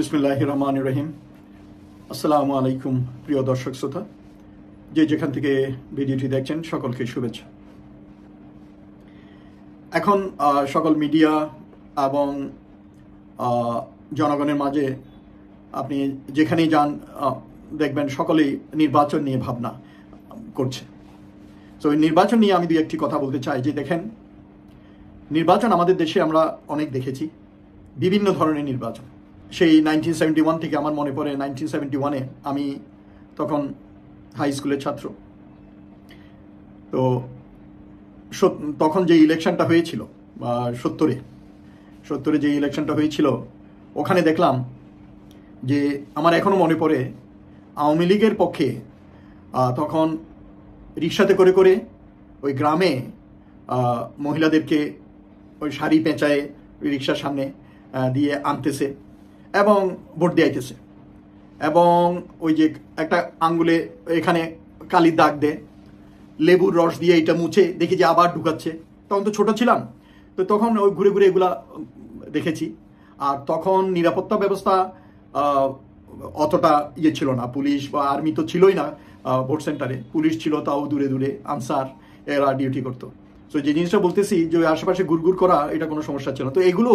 বিসমিল্লাহির রহমানির রহিম। আসসালামু আলাইকুম প্রিয় দর্শক শ্রোতা, যেখান থেকে ভিডিওটি দেখছেন সকলকে শুভেচ্ছা। এখন সকল মিডিয়া এবং জনগণের মাঝে আপনি যেখানেই যান দেখবেন সকলেই নির্বাচন নিয়ে ভাবনা করছে। তো এই নির্বাচন নিয়ে আমি দুই একটি কথা বলতে চাই। যে দেখেন, নির্বাচন আমাদের দেশে আমরা অনেক দেখেছি, বিভিন্ন ধরনের নির্বাচন। সেই 1971 থেকে আমার মনে পড়ে 1971-এ আমি তখন হাই স্কুলের ছাত্র। তো তখন যে ইলেকশনটা হয়েছিল 70-এ যে ইলেকশনটা হয়েছিল, ওখানে দেখলাম যে আমার এখনও মনে পড়ে আওয়ামী লীগের পক্ষে তখন রিক্সাতে করে করে ওই গ্রামে মহিলাদেরকে ওই শাড়ি পেঁচায় ওই রিক্সার সামনে দিয়ে আনতেছে এবং ভোট দিয়াইতেছে, এবং ওই যে একটা আঙ্গুলে এখানে কালির দাগ দেয়, লেবুর রস দিয়ে এটা মুছে দেখি যে আবার ঢুকাচ্ছে। তখন তো ছোট ছিলাম, তো তখন ওই ঘুরে ঘুরে এগুলা দেখেছি। আর তখন নিরাপত্তা ব্যবস্থা অতটা ছিল না, পুলিশ বা আর্মি তো ছিলই না ভোট সেন্টারে। পুলিশ ছিল তাও দূরে দূরে, আনসার এরা ডিউটি করতো। তো যে জিনিসটা বলতেছি যে ওই আশেপাশে ঘুরঘুর করা, এটা কোনো সমস্যা ছিল না। তো এগুলো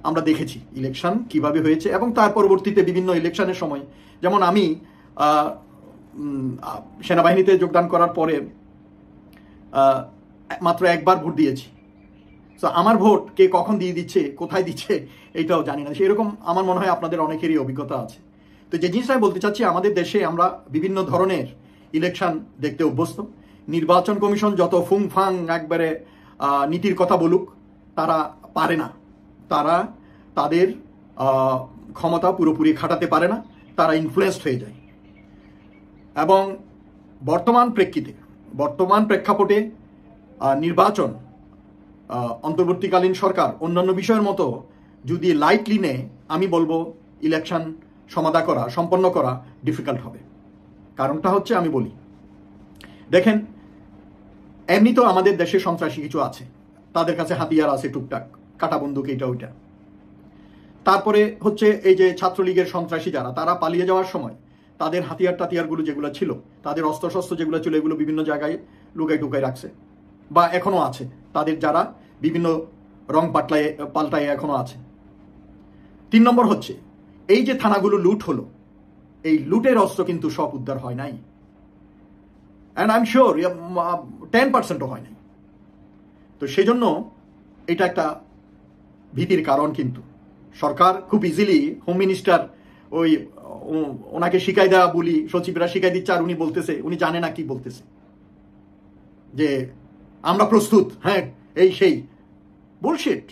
আমরা দেখেছি ইলেকশন কিভাবে হয়েছে, এবং তার পরবর্তীতে বিভিন্ন ইলেকশনের সময়, যেমন আমি সেনাবাহিনীতে যোগদান করার পরে মাত্র একবার ভোট দিয়েছি। তো আমার ভোট কে কখন দিয়ে দিচ্ছে, কোথায় দিচ্ছে, এইটাও জানি না। সেরকম আমার মনে হয় আপনাদের অনেকেরই অভিজ্ঞতা আছে। তো যে জিনিসটা বলতে চাচ্ছি, আমাদের দেশে আমরা বিভিন্ন ধরনের ইলেকশন দেখতে অভ্যস্ত। নির্বাচন কমিশন যত ফুং ফাং একবারে নীতির কথা বলুক, তারা পারে না, তারা তাদের ক্ষমতা পুরোপুরি খাটাতে পারে না, তারা ইনফ্লুয়েসড হয়ে যায়। এবং বর্তমান প্রেক্ষাপটে নির্বাচন অন্তর্বর্তীকালীন সরকার অন্যান্য বিষয়ের মতো যদি লাইটলি নেয়, আমি বলবো ইলেকশন সম্পন্ন করা ডিফিকাল্ট হবে। কারণটা হচ্ছে, আমি বলি, দেখেন, এমনি তো আমাদের দেশে সন্ত্রাসী কিছু আছে, তাদের কাছে হাতিয়ার আছে টুকটাক, কাটা বন্দুক, এইটা ওইটা। তারপরে হচ্ছে এই যে ছাত্রলীগের সন্ত্রাসী যারা, তারা পালিয়ে যাওয়ার সময় তাদের হাতিয়ারগুলো যেগুলো ছিল, তাদের অস্ত্রশস্ত্র যেগুলো ছিল, এগুলো বিভিন্ন জায়গায় লুকাই টুকাই রাখছে, বা এখনো আছে। তাদের যারা বিভিন্ন রং পাল্টায় এখনো আছে। 3 নম্বর হচ্ছে, এই যে থানাগুলো লুট হলো, এই লুটের অস্ত্র কিন্তু সব উদ্ধার হয় নাই, অ্যান্ড আই এম শিওর 10%ও হয় নাই। তো সেই জন্য এটা একটা ভীতির কারণ। কিন্তু সরকার খুব ইজিলি, হোম মিনিস্টার ওনাকে শিখাই দেওয়া বলি, সচিবরা শিখাই দিচ্ছে, আর উনি বলতেছে উনি জানে না কি বলতেছে, যে আমরা প্রস্তুত, হ্যাঁ এই সেই বুলশিট।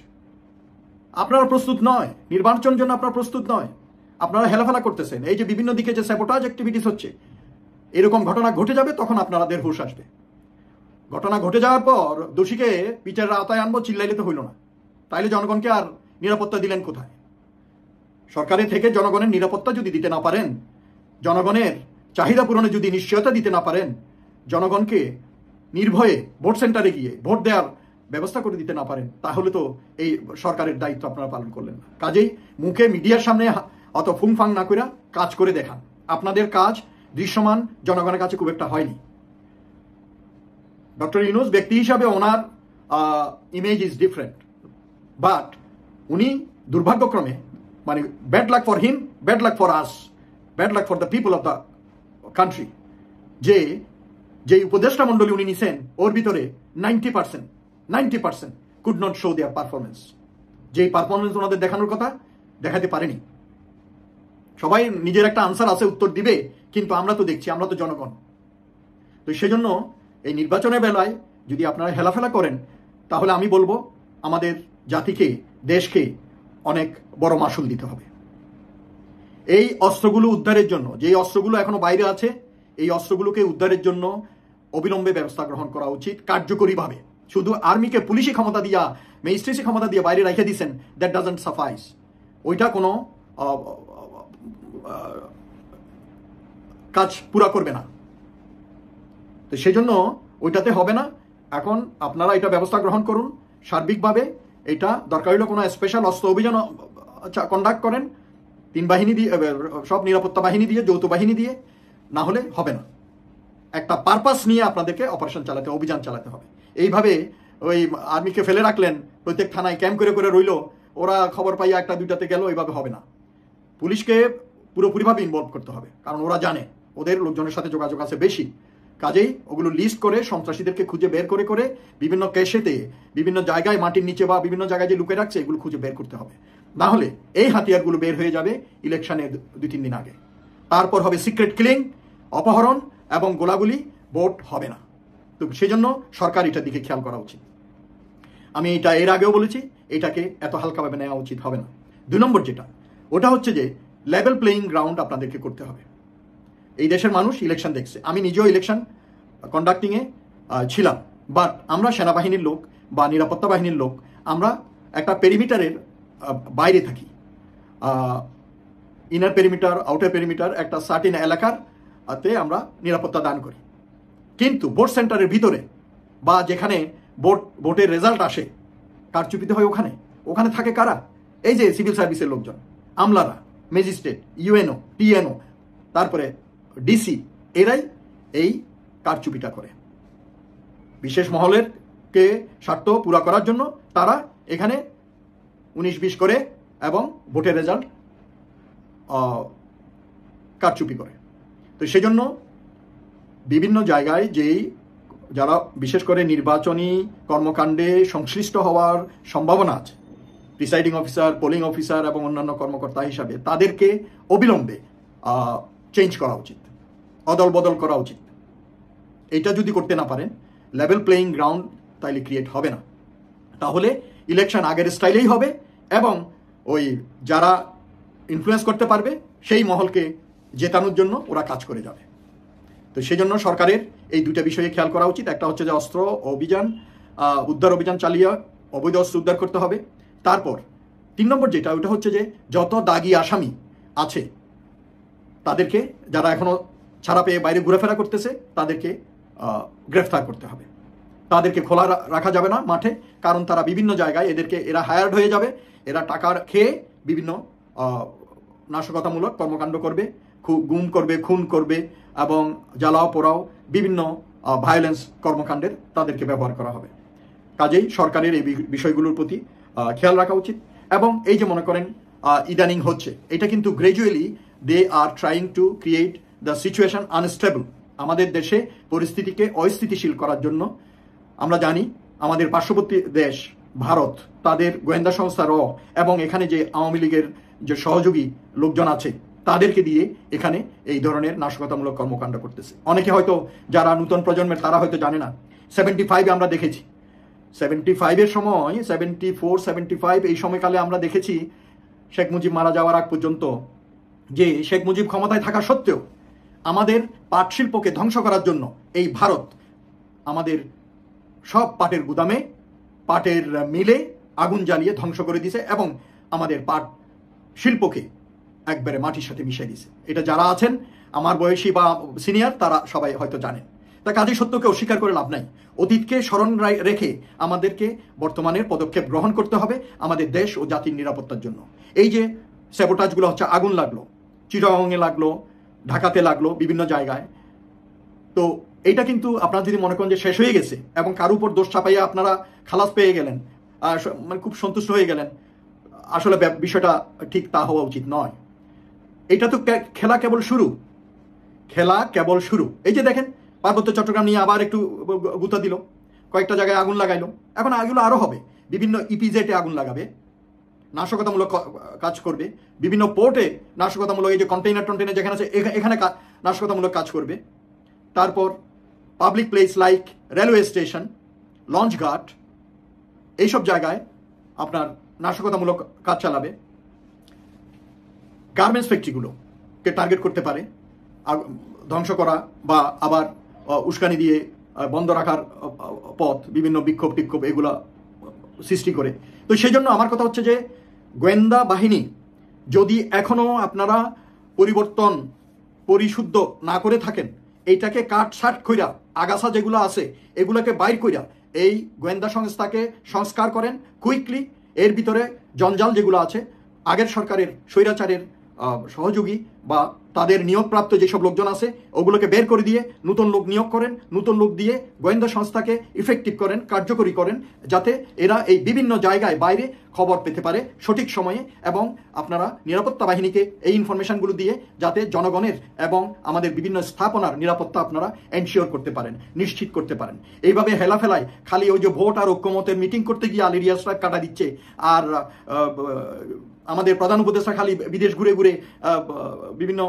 আপনারা প্রস্তুত নয়, নির্বাচনের জন্য আপনারা প্রস্তুত নয়, আপনারা হেলাফেলা করতেছেন। এই যে বিভিন্ন দিকে যে স্যাবোটাজ অ্যাক্টিভিটিস হচ্ছে, এরকম ঘটনা ঘটে যাবে, তখন আপনাদের হুঁশ আসবে। ঘটনা ঘটে যাওয়ার পর দোষীকে বিচারের আওতায় আনবো চিল্লাইলে তো হইল না। তাইলে জনগণকে আর নিরাপত্তা দিলেন কোথায়? সরকারের থেকে জনগণের নিরাপত্তা যদি দিতে না পারেন, জনগণের চাহিদা পূরণে যদি নিশ্চয়তা দিতে না পারেন, জনগণকে নির্ভয়ে ভোট সেন্টারে গিয়ে ভোট দেওয়ার ব্যবস্থা করে দিতে না পারেন, তাহলে তো এই সরকারের দায়িত্ব আপনারা পালন করলেন না। কাজেই মুখে মিডিয়ার সামনে অত ফুংফাং না করে কাজ করে দেখান। আপনাদের কাজ দৃশ্যমান জনগণের কাছে খুব একটা হয়নি। ডক্টর ইউনূস ব্যক্তি হিসাবে ওনার ইমেজ ইজ ডিফারেন্ট, বাট উনি দুর্ভাগ্যক্রমে, মানে bad luck for him, bad luck for us, bad luck for the people of the country, যে উপদেষ্টা মন্ডলী উনি নিছেন, ওর ভিতরে 90% could not show there performance. যেই পারফরমেন্স ওনাদের দেখানোর কথা, দেখাতে পারেনি। সবাই নিজের একটা আনসার আছে, উত্তর দিবে, কিন্তু আমরা তো দেখছি, আমরা তো জনগণ। তো সেজন্য এই নির্বাচনের বেলায় যদি আপনারা হেলাফেলা করেন, তাহলে আমি বলবো আমাদের জাতিকে, দেশকে অনেক বড় মাসুল দিতে হবে। এই অস্ত্রগুলো উদ্ধারের জন্য, যেই অস্ত্রগুলো এখনো বাইরে আছে, এই অস্ত্রগুলোকে উদ্ধারের জন্য অবিলম্বে ব্যবস্থা গ্রহণ করা উচিত, কার্যকরীভাবে। শুধু আর্মিকে পুলিশি ক্ষমতা দিয়া, ম্যাজিস্ট্রেসি ক্ষমতা দিয়ে বাইরে রেখে দিয়েছেন, দ্যাট ডাজন্ট সাফাইস। ওইটা কোনো কাজ পুরা করবে না। তো সেই জন্য ওইটাতে হবে না। এখন আপনারা এটা ব্যবস্থা গ্রহণ করুন সার্বিকভাবে। এটা দরকার হইলে কোনো স্পেশাল অস্ত্র অভিযান কন্ডাক্ট করেন, তিন বাহিনী দিয়ে, সব নিরাপত্তা বাহিনী দিয়ে, যৌথ বাহিনী দিয়ে, না হলে হবে না। একটা পারপাস নিয়ে আপনাদেরকে অপারেশন চালাতে, অভিযান চালাতে হবে। এইভাবে ওই আর্মিকে ফেলে রাখলেন, প্রত্যেক থানায় ক্যাম্প করে করে রইল, ওরা খবর পাইয়া একটা দুইটাতে গেল, এইভাবে হবে না। পুলিশকে পুরোপুরিভাবে ইনভলভ করতে হবে, কারণ ওরা জানে ওদের লোকজনের সাথে যোগাযোগ আছে বেশি। কাজেই ওগুলো লিস্ট করে সন্ত্রাসীদেরকে খুঁজে বের করে করে বিভিন্ন কেসেতে, বিভিন্ন জায়গায় মাটির নিচে বা বিভিন্ন জায়গায় যে লুকিয়ে রাখছে, এগুলো খুঁজে বের করতে হবে। না হলে এই হাতিয়ারগুলো বের হয়ে যাবে ইলেকশনের 2-3 দিন আগে। তারপর হবে সিক্রেট কিলিং, অপহরণ এবং গোলাগুলি, ভোট হবে না। তো সেই জন্য সরকার এটার দিকে খেয়াল করা উচিত। আমি এটা এর আগেও বলেছি, এটাকে এত হালকাভাবে নেওয়া উচিত হবে না। 2 নম্বর যেটা, ওটা হচ্ছে যে লেভেল প্লেয়িং গ্রাউন্ড আপনাদেরকে করতে হবে। এই দেশের মানুষ ইলেকশন দেখছে, আমি নিজেও ইলেকশন কন্ডাক্টিংয়ে ছিলাম, বাট আমরা সেনাবাহিনীর লোক বা নিরাপত্তা বাহিনীর লোক, আমরা একটা পেরিমিটারের বাইরে থাকি। ইনার পেরিমিটার, আউটার পেরিমিটার, একটা সার্টিন এলাকারতে আমরা নিরাপত্তা দান করি। কিন্তু ভোট সেন্টারের ভিতরে বা যেখানে ভোটের রেজাল্ট আসে, কারচুপিতে হয় ওখানে। ওখানে থাকে কারা? এই যে সিভিল সার্ভিসের লোকজন, আমলারা, ম্যাজিস্ট্রেট, ইউএনও, টিএনও, তারপরে ডিসি, এরাই এই কারচুপিটা করে। বিশেষ মহলের কে স্বার্থ পুরা করার জন্য তারা এখানে 19-20 করে এবং ভোটের রেজাল্ট কারচুপি করে। তো সেই জন্য বিভিন্ন জায়গায় যেই যারা বিশেষ করে নির্বাচনী কর্মকাণ্ডে সংশ্লিষ্ট হওয়ার সম্ভাবনা আছে, প্রিসাইডিং অফিসার, পোলিং অফিসার এবং অন্যান্য কর্মকর্তা হিসাবে, তাদেরকে অবিলম্বে চেঞ্জ করা উচিত, অদল বদল করা উচিত। এটা যদি করতে না পারেন, লেভেল প্লেয়িং গ্রাউন্ড তাইলে ক্রিয়েট হবে না। তাহলে ইলেকশন আগের স্টাইলেই হবে এবং ওই যারা ইনফ্লুয়েন্স করতে পারবে সেই মহলকে জেতানোর জন্য ওরা কাজ করে যাবে। তো সেই জন্য সরকারের এই 2টা বিষয়ে খেয়াল করা উচিত। একটা হচ্ছে যে অস্ত্র অভিযান, উদ্ধার অভিযান চালিয়ে অবৈধ অস্ত্র উদ্ধার করতে হবে। তারপর 3 নম্বর যেটা, ওটা হচ্ছে যে যত দাগি আসামি আছে তাদেরকে, যারা এখনো ছাড়া পেয়ে বাইরে ঘোরাফেরা করতেছে, তাদেরকে গ্রেফতার করতে হবে। তাদেরকে খোলা রাখা যাবে না মাঠে, কারণ তারা বিভিন্ন জায়গায় এরা হায়ার্ড হয়ে যাবে, এরা টাকা খেয়ে বিভিন্ন নাশকতামূলক কর্মকাণ্ড করবে, গুম করবে, খুন করবে এবং জ্বালাও পোড়াও বিভিন্ন ভায়োলেন্স কর্মকাণ্ডের তাদেরকে ব্যবহার করা হবে। কাজেই সরকারের এই বিষয়গুলোর প্রতি খেয়াল রাখা উচিত। এবং এই যে মনে করেন ইদানিং হচ্ছে, এটা কিন্তু gradually they are trying to create the situation unstable. আমাদের দেশে পরিস্থিতিকে অস্থিতিশীল করার জন্য আমরা জানি আমাদের পার্শ্ববর্তী দেশ ভারত, তাদের গোয়েন্দা সংস্থা র এবং এখানে যে আওয়ামী লীগের যে সহযোগী লোকজন আছে, তাদেরকে দিয়ে এখানে এই ধরনের নাশকতামূলক কর্মকাণ্ড করতেছে। অনেকে হয়তো যারা নূতন প্রজন্মের, তারা হয়তো জানে না, 75 আমরা দেখেছি, 75-এর সময়, 74, 75 এই সময়কালে আমরা দেখেছি শেখ মুজিব মারা যাওয়ার আগ পর্যন্ত, যে শেখ মুজিব ক্ষমতায় থাকা সত্ত্বেও আমাদের পাট শিল্পকে ধ্বংস করার জন্য এই ভারত আমাদের সব পাটের গুদামে, পাটের মিলে আগুন জ্বালিয়ে ধ্বংস করে দিয়েছে এবং আমাদের পাট শিল্পকে একবারে মাটির সাথে মিশিয়ে দিয়েছে। এটা যারা আছেন আমার বয়সী বা সিনিয়র, তারা সবাই হয়তো জানেন। তা কাজে সত্যকে অস্বীকার করে লাভ নাই। অতীতকে স্মরণ রেখে আমাদেরকে বর্তমানের পদক্ষেপ গ্রহণ করতে হবে আমাদের দেশ ও জাতির নিরাপত্তার জন্য। এই যে স্যাবোটাজগুলো হচ্ছে, আগুন লাগলো, চিটাগংয়ে লাগলো, ঢাকাতে লাগলো, বিভিন্ন জায়গায়, তো এইটা কিন্তু আপনারা যদি মনে করেন যে শেষ হয়ে গেছে এবং কারো উপর দোষ চাপাইয়া আপনারা খালাস পেয়ে গেলেন, মানে খুব সন্তুষ্ট হয়ে গেলেন, আসলে বিষয়টা ঠিক তা হওয়া উচিত নয়। এটা তো খেলা কেবল শুরু, খেলা কেবল শুরু। এই যে দেখেন পার্বত্য চট্টগ্রাম নিয়ে আবার একটু গুতা দিল, কয়েকটা জায়গায় আগুন লাগাইলো, এখন এগুলো আরো হবে। বিভিন্ন ইপিজেটে আগুন লাগাবে, নাশকতামূলক কাজ করবে, বিভিন্ন পোর্টে নাশকতামূলক, এই যে কন্টেইনার যেখানে আছে এখানে নাশকতামূলক কাজ করবে। তারপর public place like railway station, launch ঘাট, এইসব জায়গায় আপনার নাশকতামূলক কাজ চালাবে। গার্মেন্টস ফ্যাক্টরিগুলোকে টার্গেট করতে পারে, ধ্বংস করা বা আবার উস্কানি দিয়ে বন্ধ রাখার পথ, বিভিন্ন বিক্ষোভ টিক্ষোভ এগুলা সৃষ্টি করে। তো সেই জন্য আমার কথা হচ্ছে যে গোয়েন্দা বাহিনী যদি এখনো আপনারা পরিবর্তন পরিশুদ্ধ না করে থাকেন, এইটাকে কাটছাট কইরা আগাছা যেগুলো আছে এগুলোকে বাইর কইরা এই গোয়েন্দা সংস্থাকে সংস্কার করেন কুইকলি। এর ভিতরে জঞ্জাল যেগুলো আছে, আগের সরকারের স্বৈরাচারের সহযোগী বা তাদের নিয়োগপ্রাপ্ত যেসব লোকজন আছে ওগুলোকে বের করে দিয়ে নতুন লোক নিয়োগ করেন, নতুন লোক দিয়ে গোয়েন্দা সংস্থাকে ইফেক্টিভ করেন, কার্যকরী করেন, যাতে এরা এই বিভিন্ন জায়গায় বাইরে খবর পেতে পারে সঠিক সময়ে, এবং আপনারা নিরাপত্তা বাহিনীকে এই ইনফরমেশনগুলো দিয়ে যাতে জনগণের এবং আমাদের বিভিন্ন স্থাপনার নিরাপত্তা আপনারা এনশিওর করতে পারেন, নিশ্চিত করতে পারেন। এইভাবে হেলাফেলায় খালি ওই যে ভোট আর ঐক্যমতের মিটিং করতে গিয়ে আলিরিয়াসরা কাটা দিচ্ছে, আর আমাদের প্রধান উপদেষ্টা খালি বিদেশ ঘুরে ঘুরে বিভিন্ন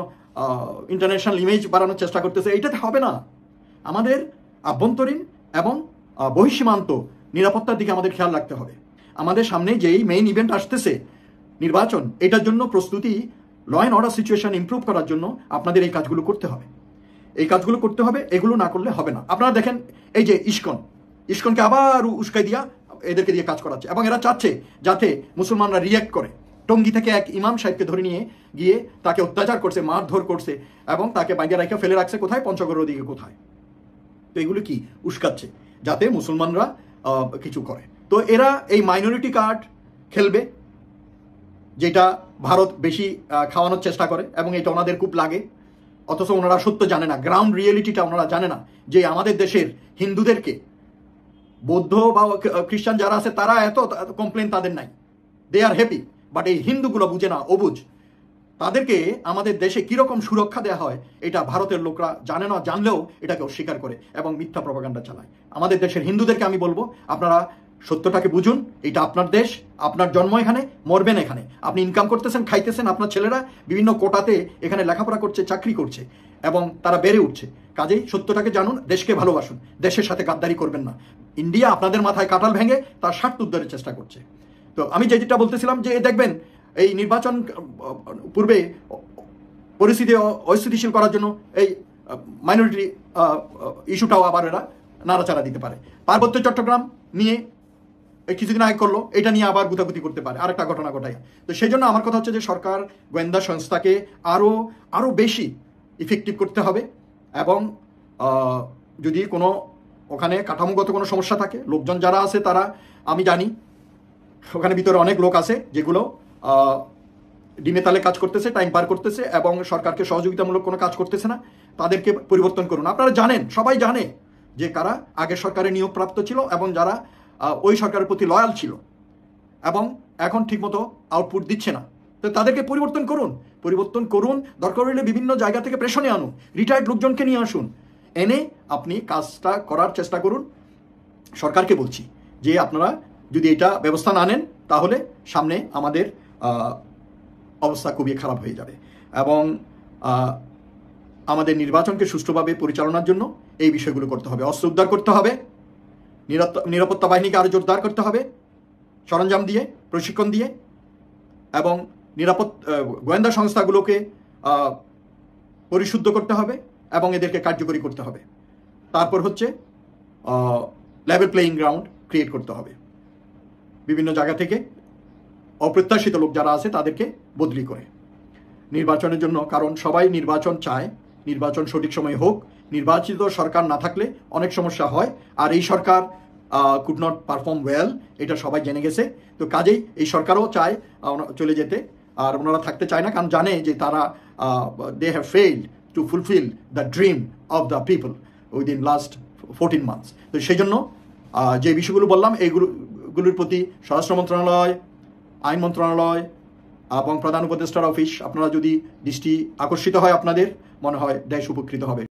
ইন্টারন্যাশনাল ইমেজ বাড়ানোর চেষ্টা করতেছে, এইটাতে হবে না। আমাদের আভ্যন্তরীণ এবং বহিঃসীমান্ত নিরাপত্তার দিকে আমাদের খেয়াল রাখতে হবে। আমাদের সামনে যেই মেইন ইভেন্ট আসতেছে নির্বাচন, এটার জন্য প্রস্তুতি, law and order situation improve করার জন্য আপনাদের এই কাজগুলো করতে হবে, এই কাজগুলো করতে হবে। এগুলো না করলে হবে না। আপনারা দেখেন এই যে ইস্কনকে আবার উস্কাই দিয়া এদেরকে দিয়ে কাজ করাচ্ছে, এবং এরা চাচ্ছে যাতে মুসলমানরা রিয়্যাক্ট করে। টঙ্গী থেকে এক ইমাম সাহেবকে ধরে নিয়ে গিয়ে তাকে অত্যাচার করছে, মারধর করছে, এবং তাকে বাইরে রেখে ফেলে রাখছে কোথায়, পঞ্চগড়ের দিকে কোথায়। তো এগুলো কি উস্কাচ্ছে যাতে মুসলমানরা কিছু করে। তো এরা এই মাইনরিটি কার্ড খেলবে, যেটা ভারত বেশি খাওয়ানোর চেষ্টা করে, এবং এটা ওনাদের খুব লাগে। অথচ ওনারা সত্য জানে না, গ্রাউন্ড রিয়েলিটিটা ওনারা জানে না, যে আমাদের দেশের হিন্দুদেরকে, বৌদ্ধ বা খ্রিস্টান যারা আছে তারা এত কমপ্লেন তাদের নাই, দে আর হ্যাপি। বাট এই হিন্দুগুলো বুঝে না, অবুঝ। তাদেরকে আমাদের দেশে কিরকম সুরক্ষা দেওয়া হয় এটা ভারতের লোকরা জানে না, জানলেও এটাকে অস্বীকার করে এবং মিথ্যা প্রপাগান্ডা চালায়। আমাদের দেশের হিন্দুদেরকে আমি বলবো, আপনারা সত্যটাকে বুঝুন। এটা আপনার দেশ, আপনার জন্ম এখানে, মরবেন এখানে। আপনি ইনকাম করতেছেন, খাইতেছেন, আপনার ছেলেরা বিভিন্ন কোটাতে এখানে লেখাপড়া করছে, চাকরি করছে, এবং তারা বেড়ে উঠছে। কাজেই সত্যটাকে জানুন, দেশকে ভালোবাসুন, দেশের সাথে গাদ্দারি করবেন না। ইন্ডিয়া আপনাদের মাথায় কাঁঠাল ভেঙে তার স্বার্থ উদ্ধারের চেষ্টা করছে। তো আমি যেটা বলতেছিলাম, যে দেখবেন এই নির্বাচন পূর্বে পরিস্থিতি অস্থিতিশীল করার জন্য এই মাইনরিটি ইস্যুটাও আবার এরা নাড়াচাড়া দিতে পারে। পার্বত্য চট্টগ্রাম নিয়ে কিছুদিন আগে করলো, এটা নিয়ে আবার গুতাগুতি করতে পারে, আরেকটা ঘটনা ঘটায়। তো সেই জন্য আমার কথা হচ্ছে যে সরকার গোয়েন্দা সংস্থাকে আরও বেশি ইফেক্টিভ করতে হবে, এবং যদি কোনো ওখানে কাঠামোগত কোনো সমস্যা থাকে, লোকজন যারা আছে তারা, আমি জানি ওখানে ভিতরে অনেক লোক আছে যেগুলো ডিমে তালে কাজ করতেছে, টাইম পার করতেছে, এবং সরকারকে সহযোগিতামূলক কোনো কাজ করতেছে না। তাদেরকে পরিবর্তন করুন। আপনারা জানেন, সবাই জানে যে কারা আগের সরকারে নিয়োগপ্রাপ্ত ছিল এবং যারা ওই সরকারের প্রতি লয়াল ছিল এবং এখন ঠিকমতো আউটপুট দিচ্ছে না। তো তাদেরকে পরিবর্তন করুন। দরকার হলে বিভিন্ন জায়গা থেকে প্রেশনে আনুন, রিটায়ার্ড লোকজনকে নিয়ে আসুন, এনে আপনি কাজটা করার চেষ্টা করুন। সরকারকে বলছি যে আপনারা যদি এটা ব্যবস্থা না নেন, তাহলে সামনে আমাদের অবস্থা খুবই খারাপ হয়ে যাবে। এবং আমাদের নির্বাচনকে সুষ্ঠুভাবে পরিচালনার জন্য এই বিষয়গুলো করতে হবে। অস্ত্র উদ্ধার করতে হবে, নিরাপত্তা বাহিনীকে আরও জোরদার করতে হবে সরঞ্জাম দিয়ে, প্রশিক্ষণ দিয়ে, এবং গোয়েন্দা সংস্থাগুলোকে পরিশুদ্ধ করতে হবে এবং এদেরকে কার্যকরী করতে হবে। তারপর হচ্ছে লেভেল প্লেয়িং গ্রাউন্ড ক্রিয়েট করতে হবে। বিভিন্ন জায়গা থেকে অপ্রত্যাশিত লোক যারা আছে তাদেরকে বদলি করে নির্বাচনের জন্য, কারণ সবাই নির্বাচন চায়, নির্বাচন সঠিক সময় হোক। নির্বাচিত সরকার না থাকলে অনেক সমস্যা হয়, আর এই সরকার কুড নট পারফর্ম ওয়েল, এটা সবাই জেনে গেছে। তো কাজেই এই সরকারও চায় চলে যেতে, আর ওনারা থাকতে চায় না, কারণ জানে যে তারা they have failed to fulfil the dream of the people within last 14 months। তো সেই জন্য যে বিষয়গুলো বললাম, এইগুলোর প্রতি স্বরাষ্ট্র মন্ত্রণালয়, আইন মন্ত্রণালয় এবং প্রধান উপদেষ্টার অফিস, আপনারা যদি দৃষ্টি আকর্ষিত হয়, আপনাদের মনে হয় দেশ উপকৃত হবে।